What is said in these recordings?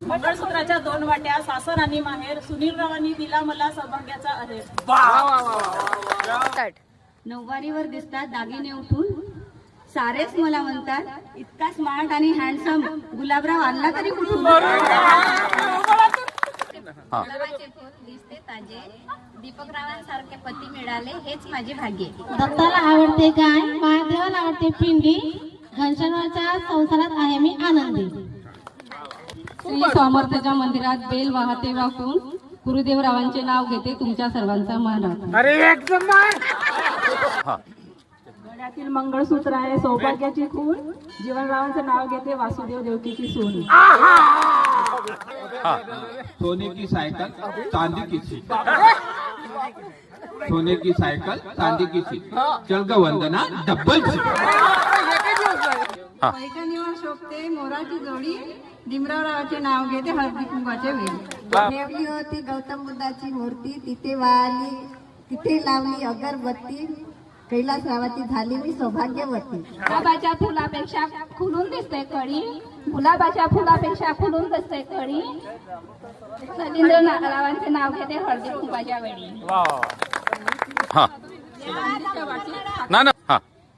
मंगळसूत्राच्या 2 वाट्या सासर आणि माहेर सुनीलरावांनी दिला मला सौभाग्याचा आहेर. नऊवारीवर दिसतात दागिने उठून सारेच मला म्हणतात इतका स्मार्ट आणि हँडसम गुलाबराव आणला तरी कुठून. गुलाबाचे फूल दिसते ताजे दीपकरावांसारखे पती मिळाले हेच माझे भाग्य. दत्ताला आवडते गाय महादेवाला आवडते पिंडी घनश्यामच्या संसारात आहे मी आनंदी. श्री समर्थाच्या मंदिरात बेल वाहते वाकून गुरुदेवरावांचे नाव घेते तुमच्या सर्वांचा मान राखून. गळ्यातील मंगळसूत्र आहे सौभाग्याची खून जीवनरावांचं नाव घेते वासुदेव देवकीची सून. सोने की साइकिल चांदी की सीट, सोने की साइकिल चांदी की सीट, चल ग वंदना डबल सीट. पैठणीवर शोभते मोराची जोडी भीमरावरावाचे नाव घेते हळदी कुंकाचे वेळी. ठेवली होती गौतम बुद्धाची मूर्ती तिथे लावली अगरबत्ती कैलासरावाची झाली मी सौभाग्यवती. गुलाबाच्या फुलापेक्षा खुलून दिसते कळी गुलाबाच्या फुलापेक्षा खुलून दिसते कळी सलिंद्ररावांचे नाव घेते हळदी कुंकाच्या वेळी.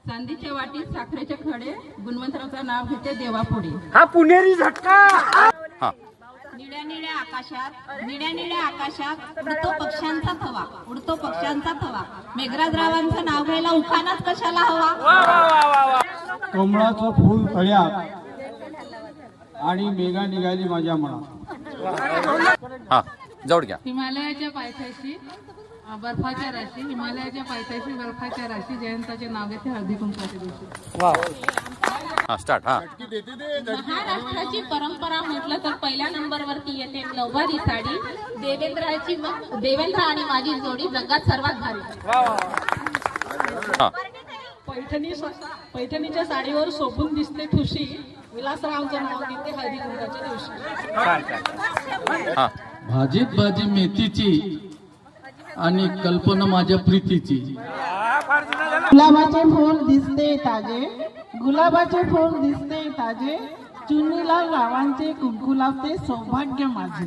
चांदीच्या वाटीत साखरेचे खडे गुणवंतरावचं नाव घेते देवापुढे. हा पुणेरी झटका. निळ्या निळ्या आकाशात उडतो पक्ष्यांचा थवा मेघराजरावांचं नाव घ्यायला उखाणाच कशाला हवा. कमळाचं फूल तळ्यात आणि मेघा निघाली माझ्या मनात. हिमालयाच्या पायथ्याशी बर्फाच्या राशी हिमालयाच्या पायथ्याशी बर्फाच्या राशी जयंताचे नाव घेते हळदी कुंकाच्या दिवशी. महाराष्ट्राची परंपरा म्हटलं तर पहिल्या नंबरवरती येते नऊवारी साडी. देवेंद्र आणि माझी जोडी जगात सर्वात भारी. पैठणीच्या साडीवर शोभून दिसते ठुशी विलासरावांचं नाव घेते हळदी कुंकाच्या दिवशी. भाजीत भाजी मेथीची आणि कल्पना माझ्या प्रीतीची. गुलाबाचे फूल दिसते ताजे चुनीला रावांचे कुंकू लावते सौभाग्य माझे.